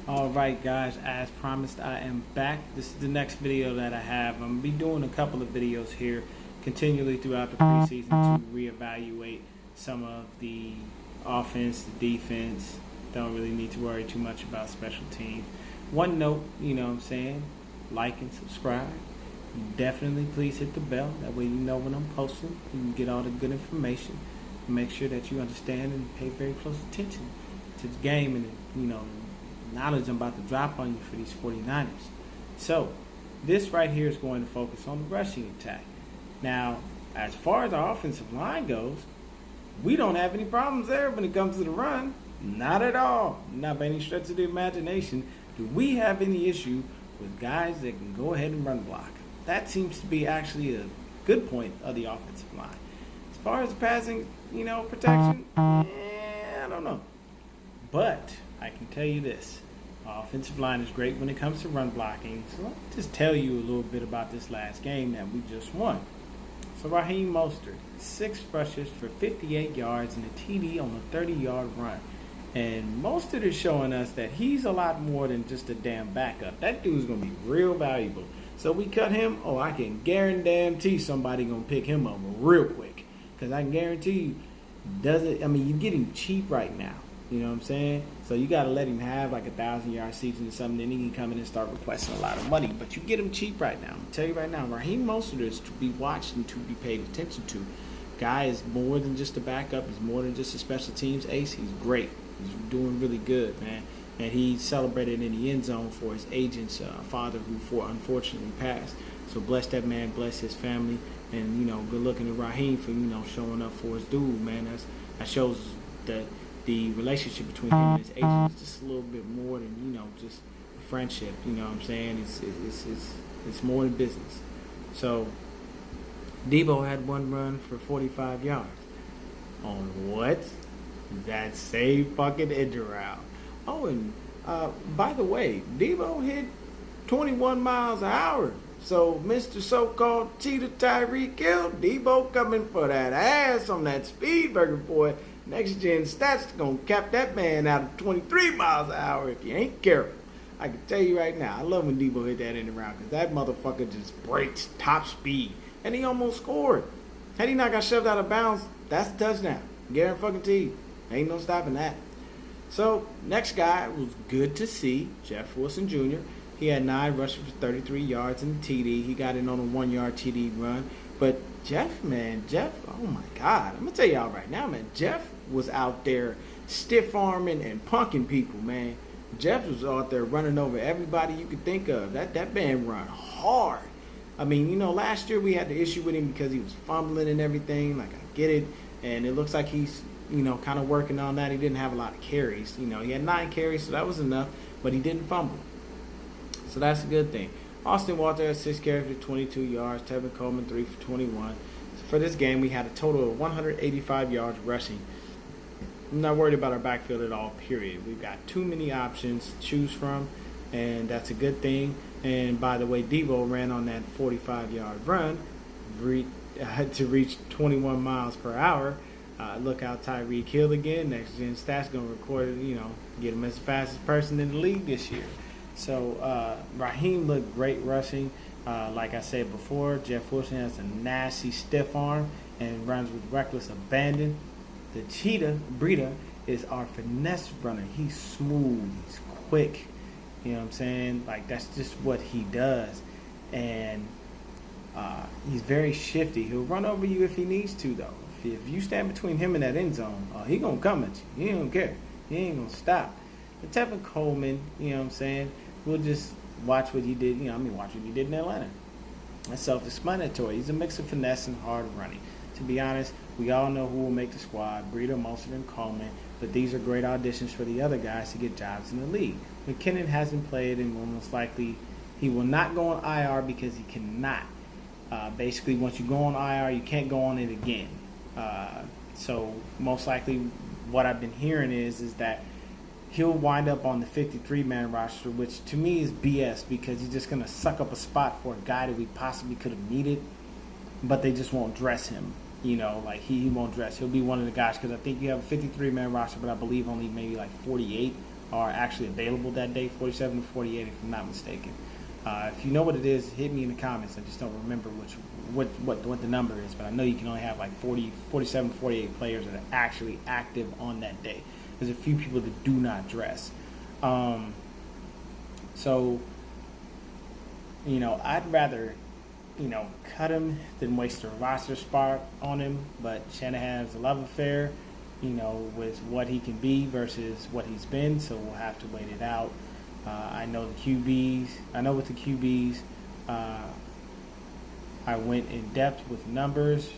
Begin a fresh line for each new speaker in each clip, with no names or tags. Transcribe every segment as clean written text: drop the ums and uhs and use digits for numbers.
Alright guys, as promised I am back. This is the next video that I have. I'm going to be doing a couple of videos here continually throughout the preseason to reevaluate some of the offense, the defense. Don't really need to worry too much about special teams. One note, you know what I'm saying, like and subscribe. Definitely please hit the bell. That way you know when I'm posting. You can get all the good information. Make sure that you understand and pay very close attention to the game and, knowledge I'm about to drop on you for these 49ers. So, this right here is going to focus on the rushing attack. Now, as far as our offensive line goes, we don't have any problems there when it comes to the run. Not at all. Not by any stretch of the imagination do we have any issue with guys that can go ahead and run block. That seems to be actually a good point of the offensive line. As far as the passing, protection, I don't know. But I can tell you this. Our offensive line is great when it comes to run blocking. So let me just tell you a little bit about this last game that we just won. So Raheem Mostert, 6 rushes for 58 yards and a TD on a 30-yard run. And Mostert is showing us that he's a lot more than just a damn backup. That dude's going to be real valuable. So we cut him, I can guarantee somebody going to pick him up real quick. Because I can guarantee you, you're getting cheap right now. You know what I'm saying? So you got to let him have like 1,000-yard season or something. Then he can come in and start requesting a lot of money. But you get him cheap right now. I'm tell you right now, Raheem Mostert is to be watched and to be paid attention to. Guy is more than just a backup. He's more than just a special teams ace. He's great. He's doing really good, man. And he celebrated in the end zone for his agent's father who unfortunately passed. So bless that man, bless his family. And, good looking to Raheem for, showing up for his dude, man. That shows that the relationship between him and his agent is just a little bit more than, just a friendship. You know what I'm saying? It's more than business. So Debo had one run for 45 yards. On what? That same fucking end around. Oh, and by the way, Debo hit 21 miles an hour. So Mr. So-called cheater Tyreek Hill, Debo coming for that ass on that speed burger, boy. Next gen stats gonna cap that man out of 23 miles an hour if you ain't careful. I can tell you right now, I love when Debo hit that end around because that motherfucker just breaks top speed. And he almost scored. Had he not got shoved out of bounds, that's a touchdown. Guarantee. Ain't no stopping that. So, next guy was good to see, Jeff Wilson Jr. He had 9 rushes for 33 yards and a TD. He got in on a 1-yard TD run. But Jeff, oh my God. I'm going to tell y'all right now, man. Jeff was out there stiff-arming and punking people, man. Jeff was out there running over everybody you could think of. That man run hard. I mean, last year we had the issue with him because he was fumbling and everything. Like, I get it. And it looks like he's, kind of working on that. He didn't have a lot of carries. He had 9 carries, so that was enough. But he didn't fumble. So that's a good thing. Austin Walter had 6 carries for 22 yards. Tevin Coleman, 3 for 21. So for this game, we had a total of 185 yards rushing. I'm not worried about our backfield at all, period. We've got too many options to choose from, and that's a good thing. And by the way, Debo ran on that 45-yard run to reach 21 miles per hour. Look out Tyreek Hill again. Next Gen Stats going to record it, get him as the fastest person in the league this year. So Raheem looked great rushing. Like I said before, Jeff Wilson has a nasty stiff arm and runs with reckless abandon. The cheetah, Breida, is our finesse runner. He's smooth. He's quick. You know what I'm saying? Like, that's just what he does. And he's very shifty. He'll run over you if he needs to, though. If you stand between him and that end zone, he going to come at you. He don't care. He ain't going to stop. But Tevin Coleman, you know what I'm saying, we'll just watch what he did. Watch what he did in Atlanta. That's self-explanatory. He's a mix of finesse and hard running. To be honest, we all know who will make the squad, Breida, Mostert, and Coleman, but these are great auditions for the other guys to get jobs in the league. McKinnon hasn't played, and will most likely he will not go on IR because he cannot. Basically, once you go on IR, you can't go on it again. So most likely what I've been hearing is that he'll wind up on the 53-man roster, which to me is BS because he's just going to suck up a spot for a guy that we possibly could have needed, but they just won't dress him. He won't dress. He'll be one of the guys because I think you have a 53-man roster, but I believe only maybe like 48 are actually available that day, 47 to 48 if I'm not mistaken. If you know what it is, hit me in the comments. I just don't remember what the number is, but I know you can only have like 47, 48 players that are actually active on that day. There's a few people that do not dress. So, I'd rather, cut him than waste a roster spot on him. But Shanahan's a love affair, with what he can be versus what he's been. So we'll have to wait it out. I know with the QBs, I went in depth with numbers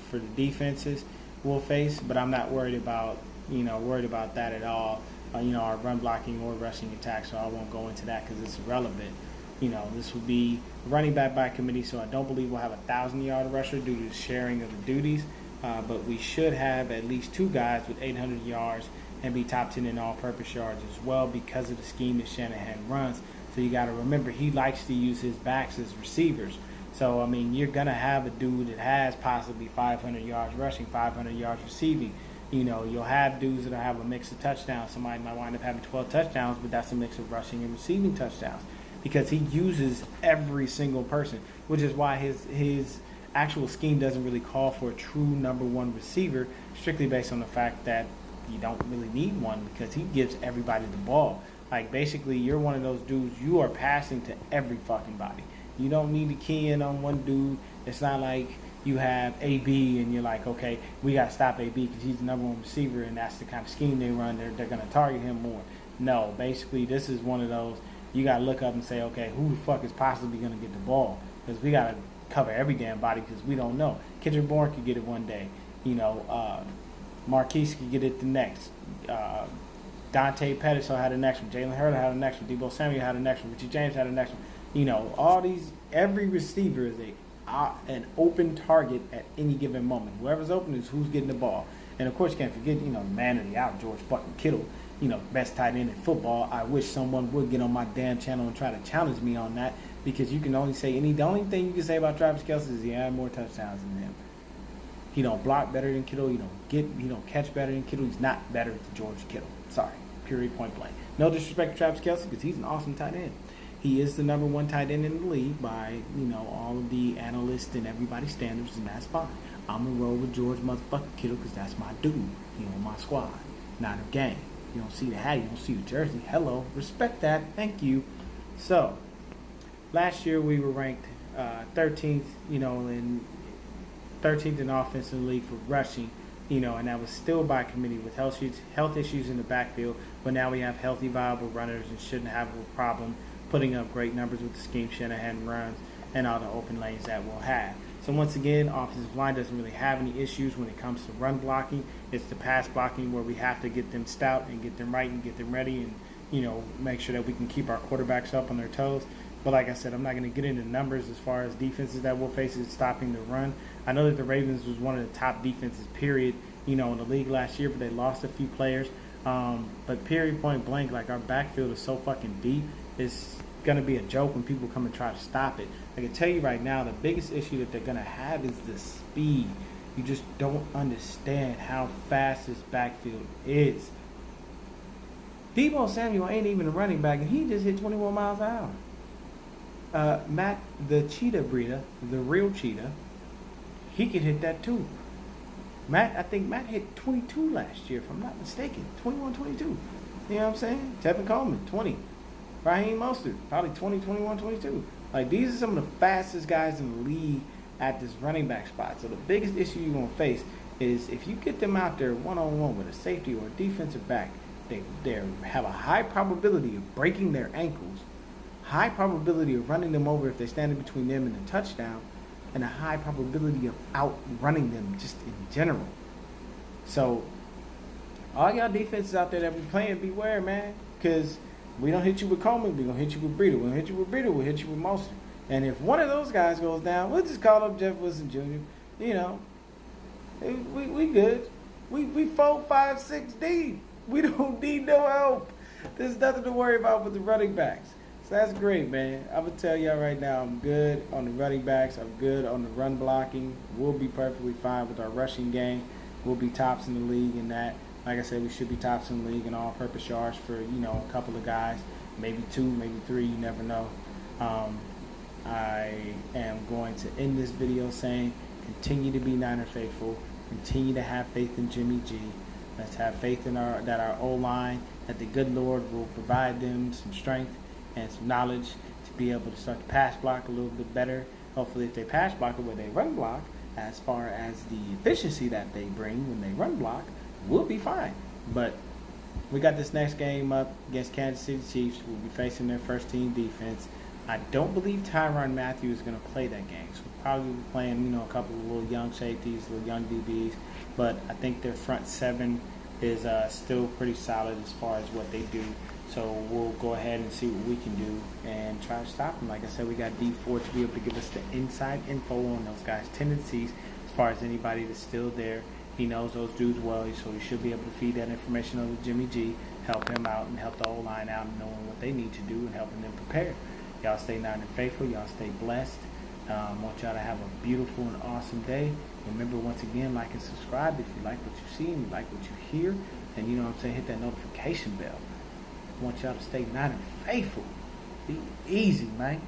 for the defenses we'll face, but I'm not worried about that at all. Our run blocking or rushing attack, so I won't go into that because it's irrelevant. This would be running back by committee, so I don't believe we'll have a 1,000-yard rusher due to the sharing of the duties, but we should have at least 2 guys with 800 yards and be top 10 in all-purpose yards as well because of the scheme that Shanahan runs. So you got to remember, he likes to use his backs as receivers. So, you're going to have a dude that has possibly 500 yards rushing, 500 yards receiving. You'll have dudes that'll have a mix of touchdowns. Somebody might wind up having 12 touchdowns, but that's a mix of rushing and receiving touchdowns because he uses every single person, which is why his actual scheme doesn't really call for a true number one receiver, strictly based on the fact that you don't really need one because he gives everybody the ball. Like, basically, you're one of those dudes, you are passing to every fucking body. You don't need to key in on one dude. It's not like you have AB and you're like, okay, we got to stop AB because he's the number one receiver and that's the kind of scheme they run. They're going to target him more. No, basically, this is one of those, you got to look up and say, okay, who the fuck is possibly going to get the ball? Because we got to cover every damn body because we don't know. Kendrick Bourne could get it one day. Marquise could get it the next. Dante Pettis had the next one. Jalen Hurd had the next one. Deebo Samuel had the next one. Richie James had the next one. Every receiver is an open target at any given moment. Whoever's open is who's getting the ball. And of course, you can't forget, man of the hour, George fucking Kittle. Best tight end in football. I wish someone would get on my damn channel and try to challenge me on that because you can only say the only thing you can say about Travis Kelce is he had more touchdowns than him. He don't block better than Kittle. He don't catch better than Kittle. He's not better than George Kittle. Sorry, period, point blank. No disrespect to Travis Kelce because he's an awesome tight end. He is the number one tight end in the league by, all of the analysts and everybody's standards, and that's fine. I'm going to roll with George motherfucking Kittle because that's my dude. My squad, not a gang. You don't see the hat, you don't see the jersey. Hello, respect that. Thank you. So, last year we were ranked 13th, in 13th in offense in the league for rushing, and that was still by committee with health issues in the backfield. But now we have healthy, viable runners and shouldn't have a problem putting up great numbers with the scheme Shanahan runs and all the open lanes that we'll have. So once again, offensive line doesn't really have any issues when it comes to run blocking. It's the pass blocking where we have to get them stout and get them right and get them ready and, make sure that we can keep our quarterbacks up on their toes. But like I said, I'm not going to get into numbers as far as defenses that we'll face is stopping the run. I know that the Ravens was one of the top defenses, period, in the league last year, but they lost a few players. But period, point blank, like our backfield is so fucking deep, it's going to be a joke when people come and try to stop it. I can tell you right now, the biggest issue that they're going to have is the speed. You just don't understand how fast this backfield is. Deebo Samuel ain't even a running back, and he just hit 21 miles an hour. Matt, the cheetah breeder, the real cheetah, he could hit that too. I think Matt hit 22 last year, if I'm not mistaken. 21, 22. You know what I'm saying? Tevin Coleman, 20. Raheem Mostert, probably 20, 21, 22. Like, these are some of the fastest guys in the league at this running back spot. So the biggest issue you're going to face is if you get them out there one-on-one with a safety or a defensive back, they have a high probability of breaking their ankles, high probability of running them over if they stand in between them and the touchdown, and a high probability of outrunning them just in general. So all y'all defenses out there that be playing, beware, man, because we don't hit you with Coleman, we're going to hit you with Breida. We're going to hit you with Breida, we'll hit you with Mostert. And if one of those guys goes down, we'll just call up Jeff Wilson Jr. We good. We 4, 5, 6 deep. We don't need no help. There's nothing to worry about with the running backs. So that's great, man. I'm going to tell y'all right now, I'm good on the running backs. I'm good on the run blocking. We'll be perfectly fine with our rushing game. We'll be tops in the league in that. Like I said, we should be tops in the league in all-purpose yards for, a couple of guys, maybe 2, maybe 3, you never know. I am going to end this video saying, continue to be Niner faithful, continue to have faith in Jimmy G. Let's have faith in our O-line, that the good Lord will provide them some strength and some knowledge to be able to start to pass block a little bit better. Hopefully if they pass block the way they run block, as far as the efficiency that they bring when they run block, we'll be fine. But we got this next game up against Kansas City Chiefs. We'll be facing their first team defense. I don't believe Tyrann Mathieu is going to play that game. So we'll probably be playing, a couple of little young safeties, little young DBs. But I think their front seven is still pretty solid as far as what they do. So we'll go ahead and see what we can do and try to stop them. Like I said, we got D4 to be able to give us the inside info on those guys' tendencies as far as anybody that's still there. He knows those dudes well, so he should be able to feed that information over to Jimmy G, help him out, and help the O-line out in knowing what they need to do and helping them prepare. Y'all stay Niner faithful. Y'all stay blessed. Want y'all to have a beautiful and awesome day. Remember, once again, like and subscribe if you like what you see and you like what you hear. And hit that notification bell. I want y'all to stay Niner faithful. Be easy, man.